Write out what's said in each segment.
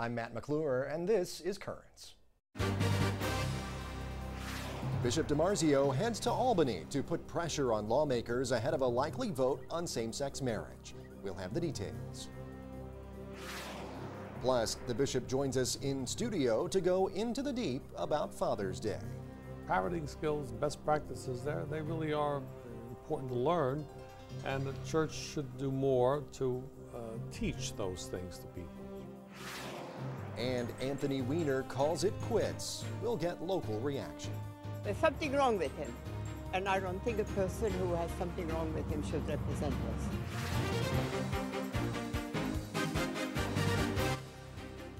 I'm Matt McClure, and this is Currents. Bishop DiMarzio heads to Albany to put pressure on lawmakers ahead of a likely vote on same-sex marriage. We'll have the details. Plus, the bishop joins us in studio to go into the deep about Father's Day. Parenting skills, best practices there, they really are important to learn, and the church should do more to teach those things to people. And Anthony Weiner calls it quits. We'll get local reaction. There's something wrong with him, and I don't think a person who has something wrong with him should represent us.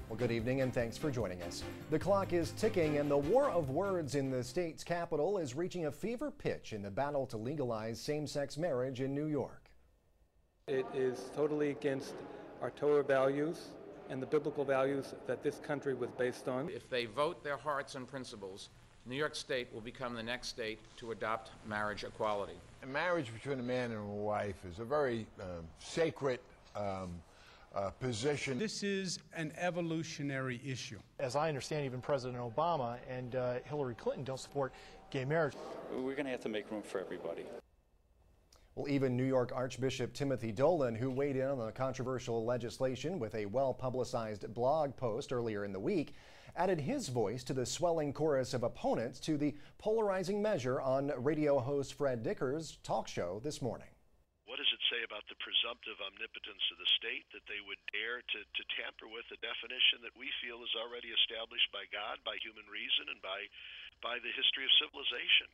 Well, good evening and thanks for joining us. The clock is ticking and the war of words in the state's capital is reaching a fever pitch in the battle to legalize same-sex marriage in New York. It is totally against our Torah values and the biblical values that this country was based on. If they vote their hearts and principles, New York State will become the next state to adopt marriage equality. A marriage between a man and a wife is a very sacred position. This is an evolutionary issue. As I understand, even President Obama and Hillary Clinton don't support gay marriage. We're going to have to make room for everybody. Well, even New York Archbishop Timothy Dolan, who weighed in on the controversial legislation with a well-publicized blog post earlier in the week, added his voice to the swelling chorus of opponents to the polarizing measure on radio host Fred Dicker's talk show this morning. What does it say about the presumptive omnipotence of the state that they would dare to tamper with a definition that we feel is already established by God, by human reason, and by the history of civilization?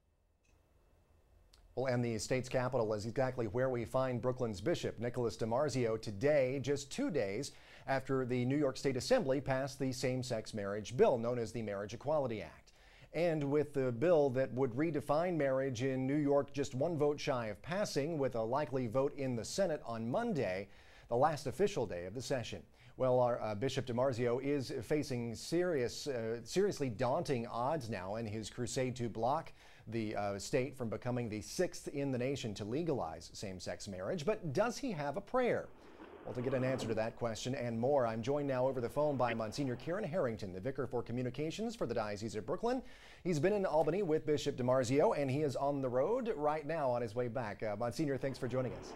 Well, and the state's capital is exactly where we find Brooklyn's Bishop Nicholas DiMarzio today, just 2 days after the New York State Assembly passed the same-sex marriage bill known as the Marriage Equality Act. And with the bill that would redefine marriage in New York just one vote shy of passing, with a likely vote in the Senate on Monday, the last official day of the session. Well, our Bishop DiMarzio is facing seriously daunting odds now in his crusade to block the state from becoming the 6th in the nation to legalize same-sex marriage. But does he have a prayer? Well, to get an answer to that question and more, I'm joined now over the phone by Monsignor Kieran Harrington, the Vicar for Communications for the Diocese of Brooklyn. He's been in Albany with Bishop DiMarzio, and he is on the road right now on his way back. Monsignor, thanks for joining us.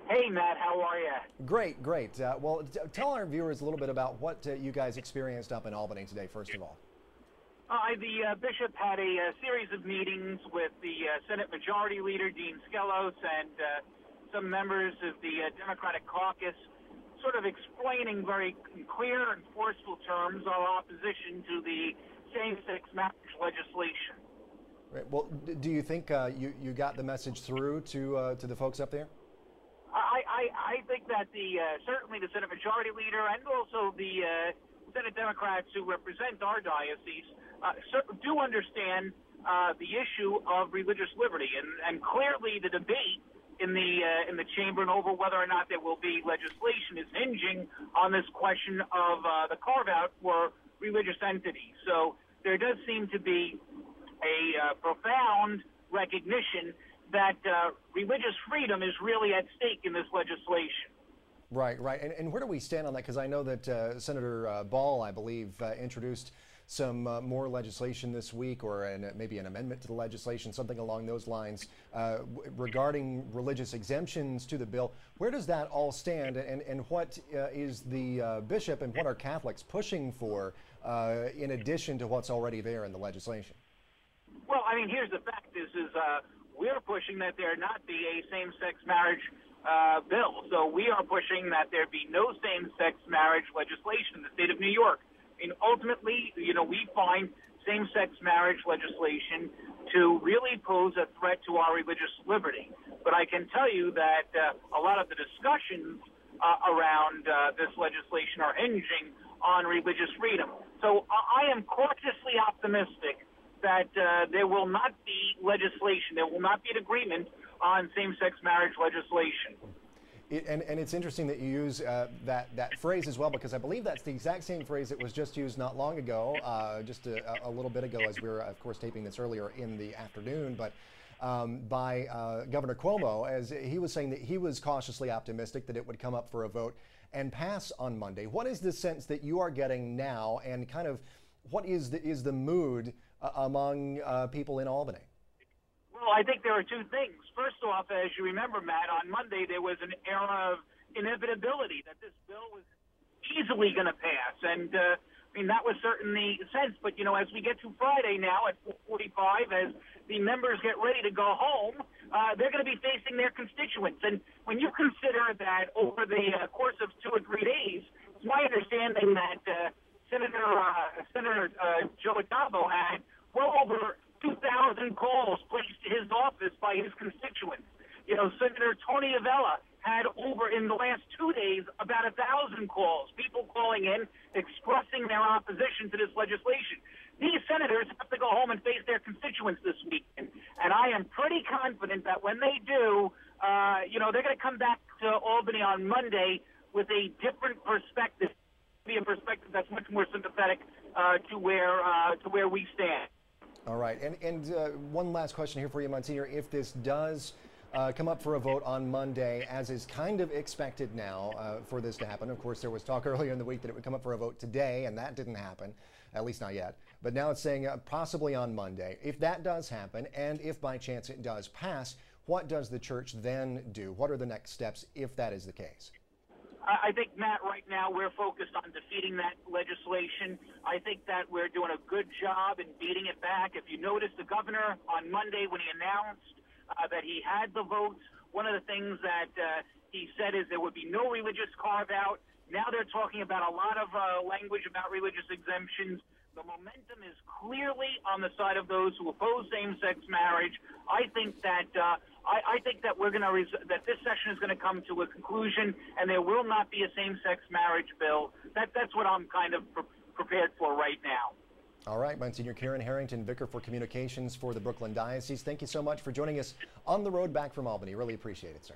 Hey, Matt, how are you? Great, great. Well, tell our viewers a little bit about what you guys experienced up in Albany today, first of all. The bishop had a series of meetings with the Senate Majority Leader, Dean Skelos, and some members of the Democratic caucus, sort of explaining very clear and forceful terms our opposition to the same-sex marriage legislation. Right. Well, do you think you got the message through to the folks up there? I think that certainly the Senate Majority Leader and also the Senate Democrats who represent our diocese do understand the issue of religious liberty, and clearly the debate in the chamber and over whether or not there will be legislation is hinging on this question of the carve-out for religious entities. So there does seem to be a profound recognition that religious freedom is really at stake in this legislation. Right, right. And where do we stand on that? Because I know that Senator Ball, I believe, introduced some more legislation this week, or maybe an amendment to the legislation, something along those lines, regarding religious exemptions to the bill. Where does that all stand, and what is the bishop and what are Catholics pushing for in addition to what's already there in the legislation? Well, I mean, here's the fact is we're pushing that there not be a same-sex marriage bill. So we are pushing that there be no same-sex marriage legislation in the state of New York. I mean, ultimately, we find same-sex marriage legislation to really pose a threat to our religious liberty. But I can tell you that a lot of the discussions around this legislation are hinging on religious freedom. So I am cautiously optimistic that there will not be legislation, there will not be an agreement on same-sex marriage legislation. And it's interesting that you use that phrase as well, because I believe that's the exact same phrase that was just used not long ago, just a little bit ago, as we were, of course, taping this earlier in the afternoon. But by Governor Cuomo, as he was saying that he was cautiously optimistic that it would come up for a vote and pass on Monday. What is the sense that you are getting now, and kind of what is the mood among people in Albany? Well, I think there are two things. First off, as you remember, Matt, on Monday there was an era of inevitability that this bill was easily going to pass, and I mean, that was certainly the sense. But, you know, as we get to Friday now at 4:45, as the members get ready to go home, they're going to be facing their constituents. And when you consider that over the course of 2 or 3 days, it's my understanding that Senator Joe Adamo had well over 2,000 calls placed to his office by his constituents. You know, Senator Tony Avella had over in the last 2 days about 1,000 calls, people calling in, expressing their opposition to this legislation. These senators have to go home and face their constituents this weekend, and I am pretty confident that when they do, you know, they're going to come back to Albany on Monday with a different perspective, be a perspective that's much more sympathetic to where we stand. All right, and one last question here for you, Monsignor. If this does come up for a vote on Monday, as is kind of expected now for this to happen. Of course, there was talk earlier in the week that it would come up for a vote today, and that didn't happen, at least not yet. But now it's saying possibly on Monday. If that does happen, and if by chance it does pass, what does the church then do? What are the next steps if that is the case? I think, Matt, right now we're focused on defeating that legislation. I think that we're doing a good job in beating it back. If you notice, the governor on Monday when he announced that he had the votes, one of the things that he said is there would be no religious carve-out. Now they're talking about a lot of language about religious exemptions. The momentum is clearly on the side of those who oppose same-sex marriage. I think that that this session is going to come to a conclusion, and there will not be a same-sex marriage bill. That's what I'm kind of prepared for right now. All right, Monsignor Kieran Harrington, Vicar for Communications for the Brooklyn Diocese. Thank you so much for joining us on the road back from Albany. Really appreciate it, sir.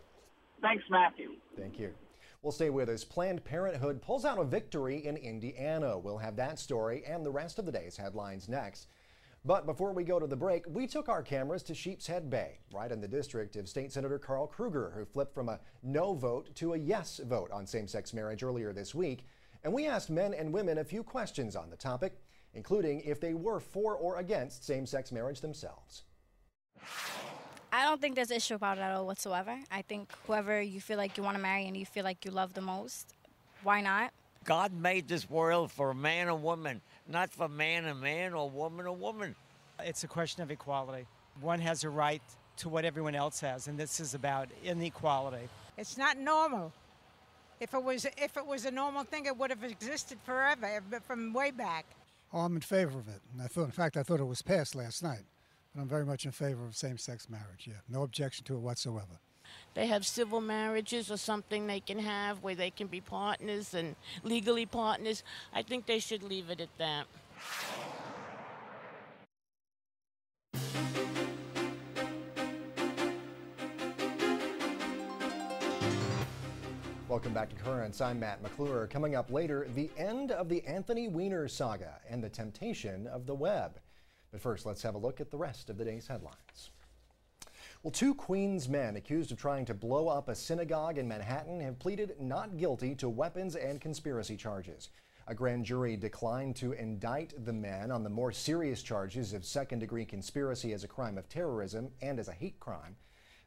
Thanks, Matthew. Thank you. We'll stay with us. Planned Parenthood pulls out a victory in Indiana. We'll have that story and the rest of the day's headlines next. But before we go to the break, we took our cameras to Sheepshead Bay, right in the district of State Senator Carl Krueger, who flipped from a no vote to a yes vote on same-sex marriage earlier this week. And we asked men and women a few questions on the topic, including if they were for or against same-sex marriage themselves. I don't think there's an issue about it at all whatsoever. I think whoever you feel like you want to marry and you feel like you love the most, why not? God made this world for man and woman, not for man and man or woman. It's a question of equality. One has a right to what everyone else has, and this is about inequality. It's not normal. If it was a normal thing, it would have existed forever, from way back. Oh, I'm in favor of it. And I thought it was passed last night. But I'm very much in favor of same-sex marriage, yeah. No objection to it whatsoever. They have civil marriages or something they can have where they can be partners and legally partners. I think they should leave it at that. Welcome back to Currents. I'm Matt McClure. Coming up later, the end of the Anthony Weiner saga and the temptation of the web. But first, let's have a look at the rest of the day's headlines. Well, 2 Queens men accused of trying to blow up a synagogue in Manhattan have pleaded not guilty to weapons and conspiracy charges. A grand jury declined to indict the men on the more serious charges of second-degree conspiracy as a crime of terrorism and as a hate crime.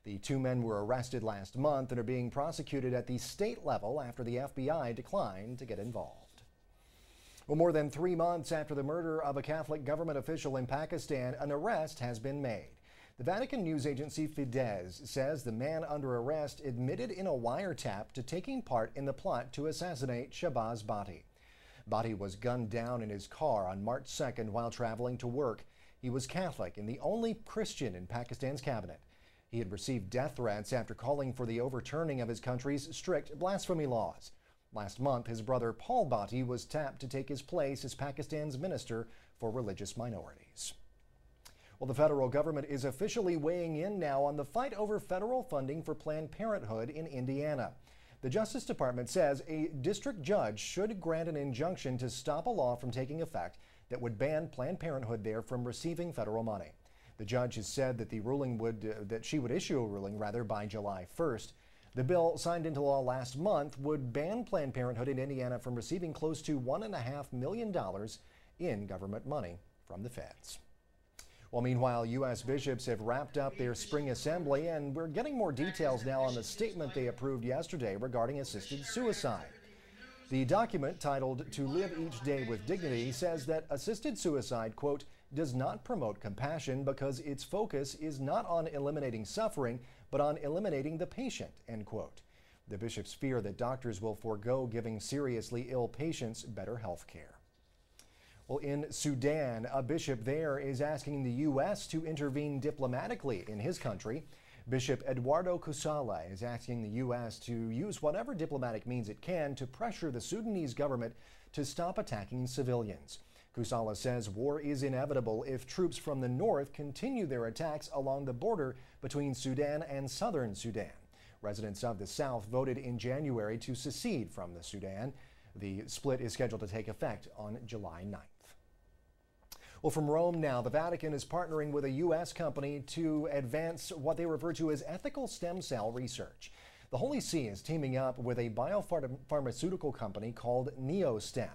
The 2 men were arrested last month and are being prosecuted at the state level after the FBI declined to get involved. Well, more than 3 months after the murder of a Catholic government official in Pakistan, an arrest has been made. The Vatican news agency Fidesz says the man under arrest admitted in a wiretap to taking part in the plot to assassinate Shahbaz Bhatti. Bhatti was gunned down in his car on March 2nd while traveling to work. He was Catholic and the only Christian in Pakistan's cabinet. He had received death threats after calling for the overturning of his country's strict blasphemy laws. Last month, his brother Paul Bhatti was tapped to take his place as Pakistan's minister for religious minorities. Well, the federal government is officially weighing in now on the fight over federal funding for Planned Parenthood in Indiana. The Justice Department says a district judge should grant an injunction to stop a law from taking effect that would ban Planned Parenthood there from receiving federal money. The judge has said that that she would issue a ruling by July 1st. The bill, signed into law last month, would ban Planned Parenthood in Indiana from receiving close to $1.5 million in government money from the feds. Well, meanwhile, U.S. bishops have wrapped up their spring assembly, and we're getting more details now on the statement they approved yesterday regarding assisted suicide. The document, titled "To Live Each Day with Dignity," says that assisted suicide, quote, does not promote compassion because its focus is not on eliminating suffering, but on eliminating the patient, end quote. The bishops fear that doctors will forego giving seriously ill patients better health care. Well, in Sudan, a bishop there is asking the U.S. to intervene diplomatically in his country. Bishop Eduardo Kusala is asking the U.S. to use whatever diplomatic means it can to pressure the Sudanese government to stop attacking civilians. Kusala says war is inevitable if troops from the north continue their attacks along the border between Sudan and southern Sudan. Residents of the south voted in January to secede from the Sudan. The split is scheduled to take effect on July 9th. Well, from Rome now, the Vatican is partnering with a U.S. company to advance what they refer to as ethical stem cell research. The Holy See is teaming up with a biopharmaceutical company called NeoStem.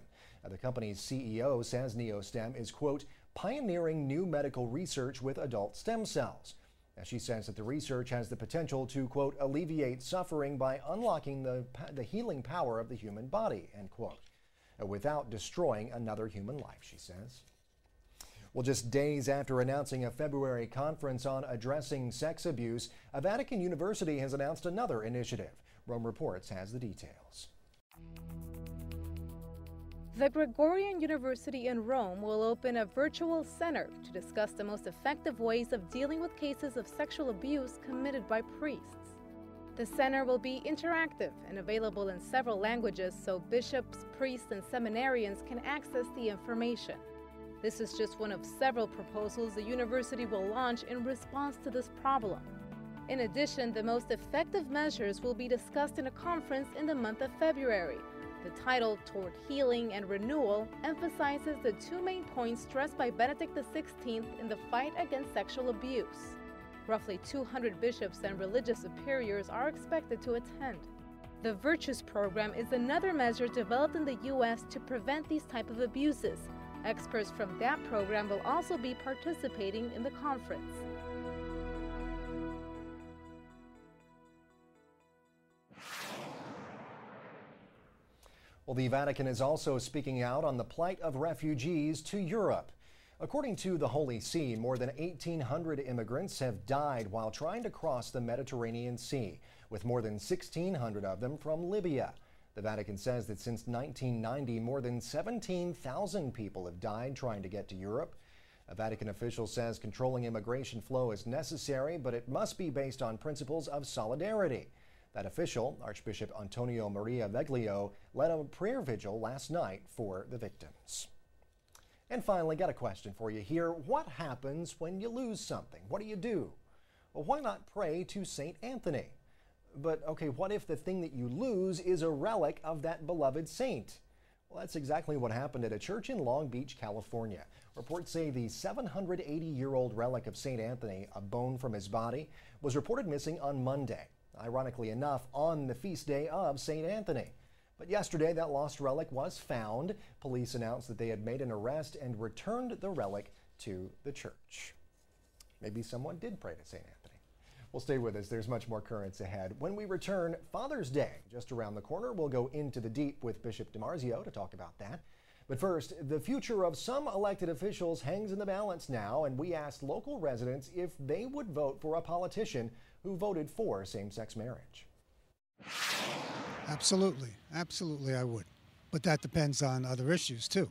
The company's CEO says NeoStem is, quote, pioneering new medical research with adult stem cells. Now, she says that the research has the potential to, quote, alleviate suffering by unlocking the healing power of the human body, end quote, without destroying another human life, she says. Well, just days after announcing a February conference on addressing sex abuse, a Vatican university has announced another initiative. Rome Reports has the details. The Gregorian University in Rome will open a virtual center to discuss the most effective ways of dealing with cases of sexual abuse committed by priests. The center will be interactive and available in several languages so bishops, priests, and seminarians can access the information. This is just one of several proposals the university will launch in response to this problem. In addition, the most effective measures will be discussed in a conference in the month of February. The title, Toward Healing and Renewal, emphasizes the two main points stressed by Benedict XVI in the fight against sexual abuse. Roughly 200 bishops and religious superiors are expected to attend. The Virtues Program is another measure developed in the U.S. to prevent these type of abuses. Experts from that program will also be participating in the conference. Well, the Vatican is also speaking out on the plight of refugees to Europe. According to the Holy See, more than 1,800 immigrants have died while trying to cross the Mediterranean Sea, with more than 1,600 of them from Libya. The Vatican says that since 1990, more than 17,000 people have died trying to get to Europe. A Vatican official says controlling immigration flow is necessary, but it must be based on principles of solidarity. That official, Archbishop Antonio Maria Veglio, led a prayer vigil last night for the victims. And finally, got a question for you here. What happens when you lose something? What do you do? Well, why not pray to St. Anthony? But, okay, what if the thing that you lose is a relic of that beloved saint? Well, that's exactly what happened at a church in Long Beach, California. Reports say the 780-year-old relic of St. Anthony, a bone from his body, was reported missing on Monday. Ironically enough, on the feast day of St. Anthony. But yesterday, that lost relic was found. Police announced that they had made an arrest and returned the relic to the church. Maybe someone did pray to St. Anthony. Well, stay with us. There's much more currents ahead. When we return, Father's Day just around the corner. We'll go into the deep with Bishop DiMarzio to talk about that. But first, the future of some elected officials hangs in the balance now, and we asked local residents if they would vote for a politician who voted for same-sex marriage. Absolutely. Absolutely, I would. But that depends on other issues, too.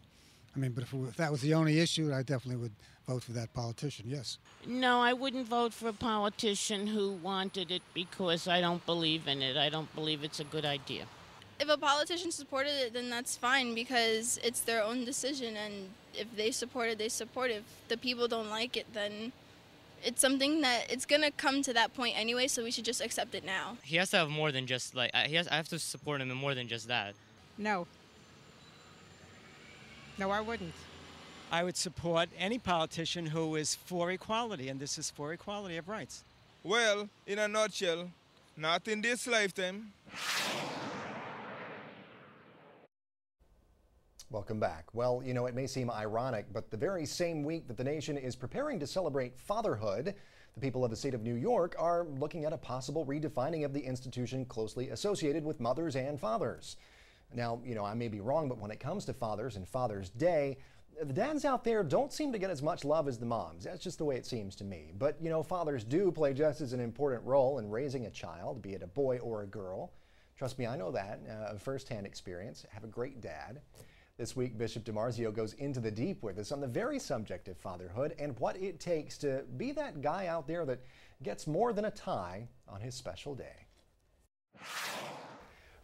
I mean, but if that was the only issue, I definitely would vote for that politician, yes. No, I wouldn't vote for a politician who wanted it because I don't believe in it. I don't believe it's a good idea. If a politician supported it, then that's fine because it's their own decision, and if they support it, they support it. If the people don't like it, then it's something that it's going to come to that point anyway, so we should just accept it now. He has to have more than just, I have to support him in more than just that. No. No, I wouldn't. I would support any politician who is for equality, and this is for equality of rights. Well, in a nutshell, not in this lifetime. Welcome back. Well, you know, it may seem ironic, but the very same week that the nation is preparing to celebrate fatherhood, the people of the state of New York are looking at a possible redefining of the institution closely associated with mothers and fathers. Now, you know, I may be wrong, but when it comes to fathers and Father's Day, the dads out there don't seem to get as much love as the moms. That's just the way it seems to me. But, you know, fathers do play just as an important role in raising a child, be it a boy or a girl. Trust me, I know that, firsthand experience. Have a great dad. This week, Bishop DiMarzio goes into the deep with us on the very subject of fatherhood and what it takes to be that guy out there that gets more than a tie on his special day.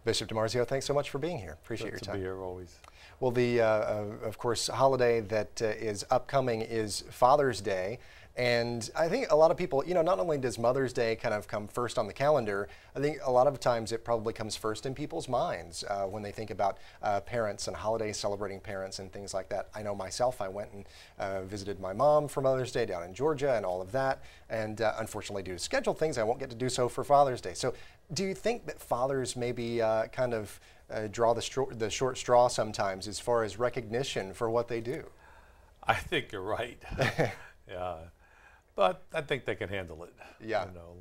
Bishop DiMarzio, thanks so much for being here. Appreciate your time. Good to be here always. Well, the, of course, holiday that is upcoming is Father's Day. And I think a lot of people, you know, not only does Mother's Day kind of come first on the calendar, I think a lot of times it probably comes first in people's minds when they think about parents and holidays, celebrating parents and things like that. I know myself, I went and visited my mom for Mother's Day down in Georgia and all of that. And unfortunately, due to schedule things, I won't get to do so for Father's Day. So do you think that fathers maybe kind of draw the short straw sometimes as far as recognition for what they do? I think you're right. Yeah. But I think they can handle it. Yeah. You know,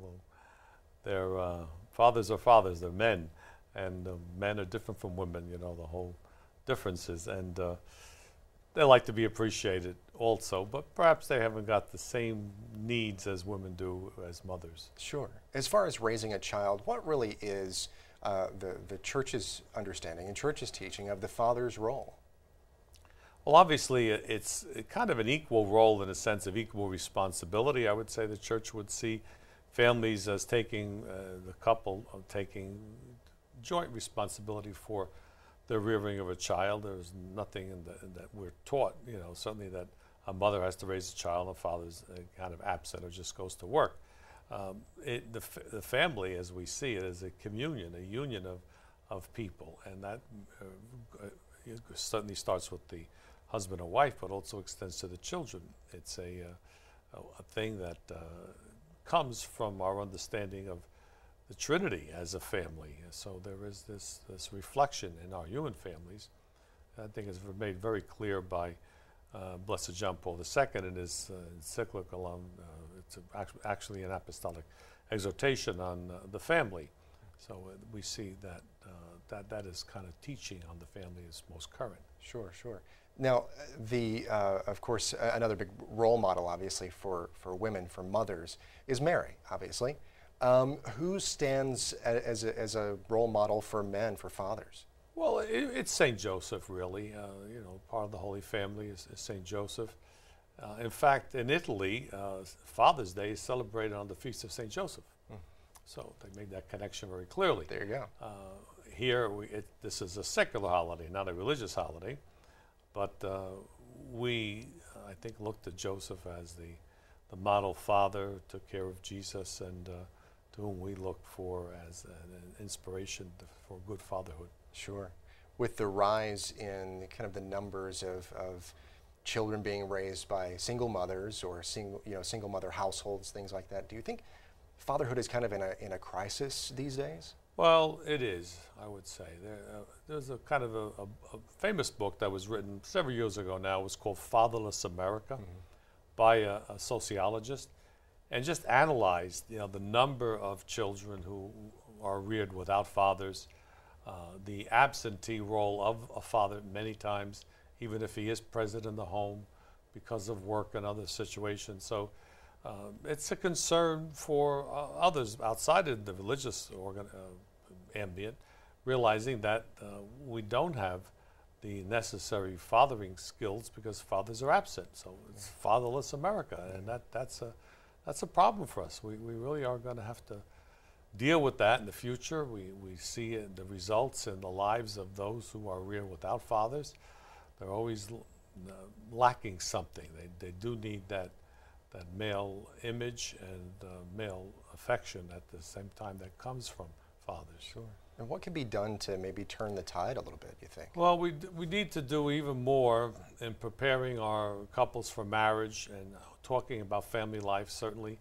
they're fathers are fathers. They're men, and men are different from women. You know, the whole differences, and they like to be appreciated also. But perhaps they haven't got the same needs as women do as mothers. Sure. As far as raising a child, what really is the church's understanding and church's teaching of the father's role? Well, obviously, it's kind of an equal role in a sense of equal responsibility. I would say the church would see families as taking, the couple of taking joint responsibility for the rearing of a child. There's nothing that we're taught, you know, certainly that a mother has to raise a child and a father's kind of absent or just goes to work. The family, as we see it, is a communion, a union of people, and that certainly starts with the husband or wife, but also extends to the children. It's a thing that comes from our understanding of the Trinity as a family. So there is this reflection in our human families. I think it's made very clear by Blessed John Paul II in his encyclical on, it's actually an apostolic exhortation on the family. So we see that that is kind of teaching on the family is most current. Sure, sure. Now, of course, another big role model, obviously, for women, for mothers, is Mary, obviously. Who stands as a role model for men, for fathers? Well, it's St. Joseph, really. You know, part of the Holy Family is St. Joseph. In fact, in Italy, Father's Day is celebrated on the Feast of St. Joseph. So they made that connection very clearly. There you go. Here, this is a secular holiday, not a religious holiday. But we, I think, looked at Joseph as the model father, took care of Jesus, and to whom we look for as an inspiration for good fatherhood. Sure. With the rise in kind of the numbers of children being raised by single mothers or single mother households, things like that, do you think fatherhood is kind of in a crisis these days? Well, it is, I would say. There's a kind of a famous book that was written several years ago now. It was called Fatherless America by a sociologist, and just analyzed, you know, the number of children who are reared without fathers, the absentee role of a father many times, even if he is present in the home because of work and other situations. So it's a concern for others outside of the religious ambient, realizing that we don't have the necessary fathering skills because fathers are absent. So it's fatherless America, and that's a problem for us. We really are going to have to deal with that in the future. We see the results in the lives of those who are reared without fathers. They're always lacking something. They do need that male image and male affection at the same time that comes from fathers, sure. And what can be done to maybe turn the tide a little bit, you think? Well, we need to do even more in preparing our couples for marriage and talking about family life, certainly.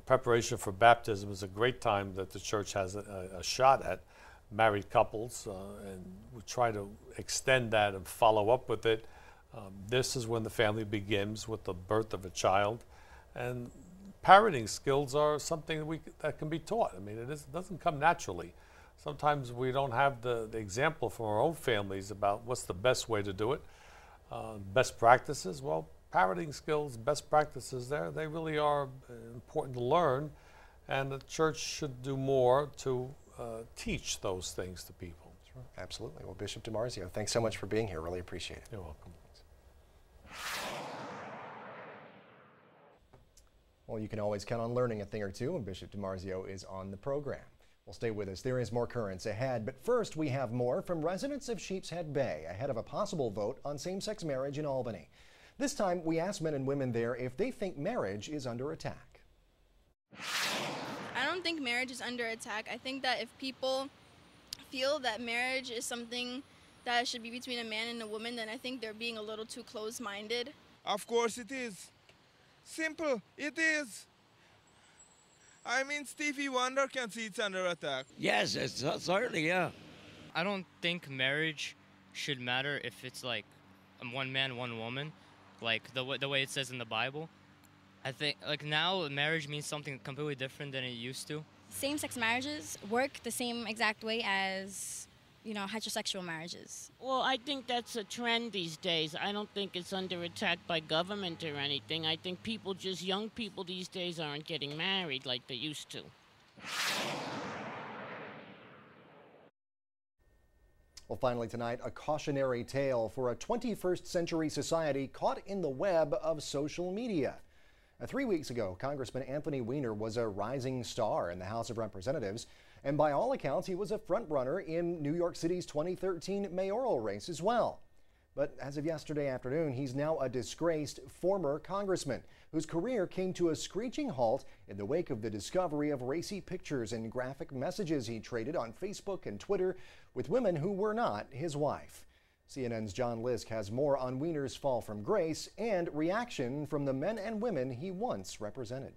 Preparation for baptism is a great time that the church has a shot at married couples, and we try to extend that and follow up with it. This is when the family begins with the birth of a child. And parenting skills are something that can be taught. I mean, it doesn't come naturally. Sometimes we don't have the example from our own families about what's the best way to do it. Best practices, well, parenting skills, best practices, they really are important to learn, and the church should do more to teach those things to people. Sure. Absolutely. Well, Bishop DiMarzio, thanks so much for being here. Really appreciate it. You're welcome. Well, you can always count on learning a thing or two when Bishop DiMarzio is on the program. Well, stay with us. There is more currents ahead, but first we have more from residents of Sheepshead Bay ahead of a possible vote on same-sex marriage in Albany. This time, we asked men and women there if they think marriage is under attack. I don't think marriage is under attack. I think that if people feel that marriage is something that should be between a man and a woman, then I think they're being a little too close-minded. Of course it is. Simple, it is. I mean, Stevie Wonder can see it's under attack. Yes, it's, certainly, yeah. I don't think marriage should matter if it's like one man, one woman, like the way it says in the Bible. I think like now marriage means something completely different than it used to. Same-sex marriages work the same exact way as, you know, heterosexual marriages. Well, I think that's a trend these days. I don't think it's under attack by government or anything. I think people, just young people these days, aren't getting married like they used to. Well, finally tonight, a cautionary tale for a 21st century society caught in the web of social media. 3 weeks ago, Congressman Anthony Weiner was a rising star in the House of Representatives, and by all accounts, he was a front-runner in New York City's 2013 mayoral race as well. But as of yesterday afternoon, he's now a disgraced former congressman whose career came to a screeching halt in the wake of the discovery of racy pictures and graphic messages he traded on Facebook and Twitter with women who were not his wife. CNN's John Lisk has more on Weiner's fall from grace and reaction from the men and women he once represented.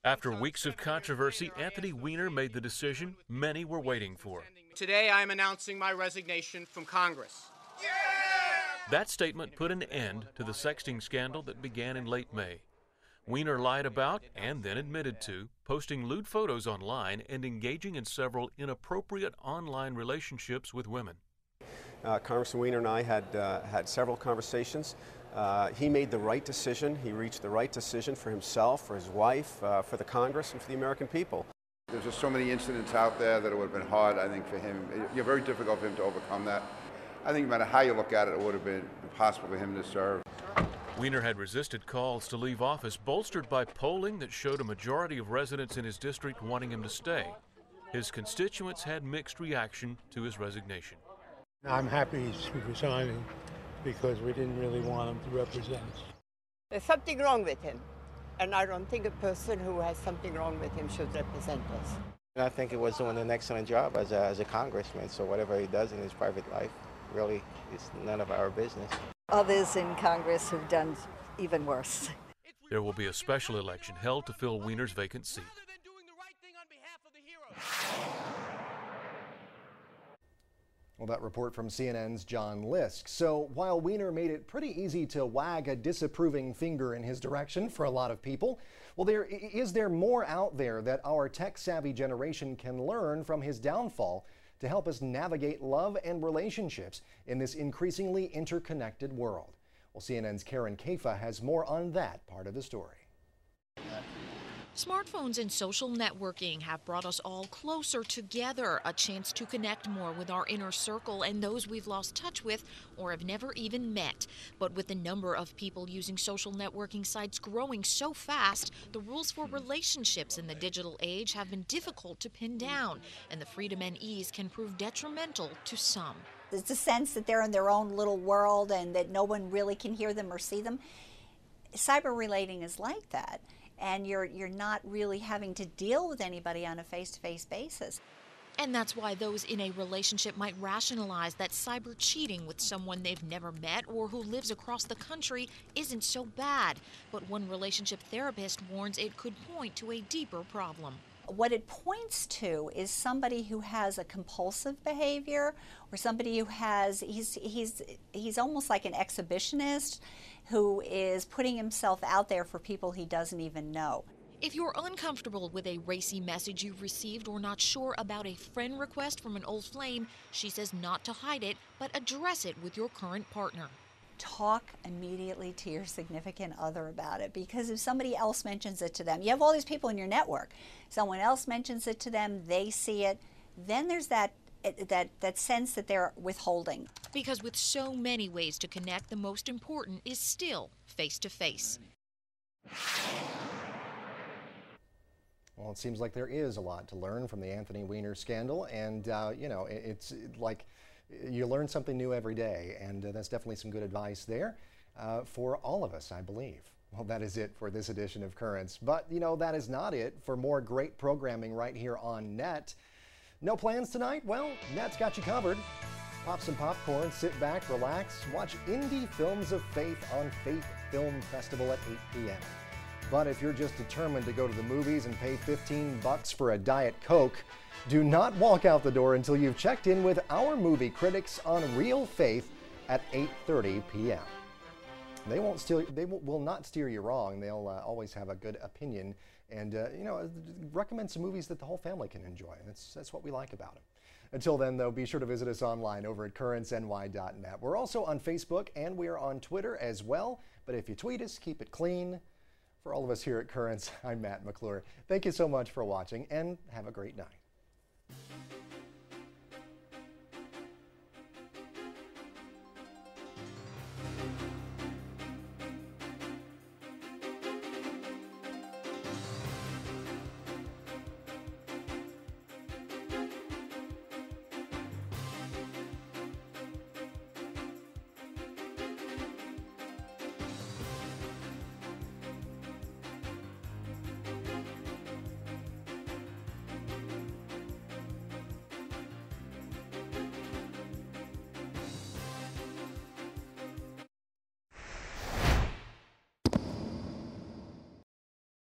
After weeks of controversy, Anthony Weiner made the decision many were waiting for. Today I am announcing my resignation from Congress. That statement put an end to the sexting scandal that began in late May. Weiner lied about, and then admitted to, posting lewd photos online and engaging in several inappropriate online relationships with women. Congressman Weiner and I had several conversations. He made the right decision. He reached the right decision for himself, for his wife, for the Congress, and for the American people. There's just so many incidents out there that it would have been hard, I think, for him. It's very difficult for him to overcome that. I think no matter how you look at it, it would have been impossible for him to serve. Weiner had resisted calls to leave office, bolstered by polling that showed a majority of residents in his district wanting him to stay. His constituents had mixed reaction to his resignation. I'm happy he's resigning because we didn't really want him to represent us. There's something wrong with him, and I don't think a person who has something wrong with him should represent us. I think it was doing an excellent job as a congressman, so whatever he does in his private life really is none of our business. Others in Congress have done even worse. There will be a special election held to fill Weiner's vacant seat. Well, that report from CNN's John Lisk. So while Weiner made it pretty easy to wag a disapproving finger in his direction for a lot of people, well, is there more out there that our tech-savvy generation can learn from his downfall to help us navigate love and relationships in this increasingly interconnected world? Well, CNN's Karen Kafa has more on that part of the story. Smartphones and social networking have brought us all closer together, a chance to connect more with our inner circle and those we've lost touch with or have never even met. But with the number of people using social networking sites growing so fast, the rules for relationships in the digital age have been difficult to pin down, and the freedom and ease can prove detrimental to some. There's a sense that they're in their own little world and that no one really can hear them or see them. Cyber relating is like that. and you're not really having to deal with anybody on a face-to-face basis. And that's why those in a relationship might rationalize that cyber cheating with someone they've never met or who lives across the country isn't so bad. But one relationship therapist warns it could point to a deeper problem. What it points to is somebody who has a compulsive behavior, or somebody who has, he's almost like an exhibitionist who is putting himself out there for people he doesn't even know. If you're uncomfortable with a racy message you've received or not sure about a friend request from an old flame, she says not to hide it, but address it with your current partner. Talk immediately to your significant other about it, because if somebody else mentions it to them, you have all these people in your network, someone else mentions it to them, they see it, then there's that sense that they're withholding. Because with so many ways to connect, the most important is still face-to-face. Well, it seems like there is a lot to learn from the Anthony Weiner scandal, and you know, it's like you learn something new every day, and that's definitely some good advice there for all of us, I believe. Well, that is it for this edition of Currents, but you know, that is not it. For more great programming right here on NET. No plans tonight? Well, NET's got you covered. Pop some popcorn, sit back, relax, watch Indie Films of Faith on Faith Film Festival at 8 p.m. But if you're just determined to go to the movies and pay $15 for a Diet Coke, do not walk out the door until you've checked in with our movie critics on Real Faith at 8:30 p.m. They will not steer you wrong. They'll always have a good opinion and you know, recommend some movies that the whole family can enjoy. That's what we like about them. Until then, though, be sure to visit us online over at currentsny.net. We're also on Facebook and we are on Twitter as well. But if you tweet us, keep it clean. For all of us here at Currents, I'm Matt McClure. Thank you so much for watching and have a great night.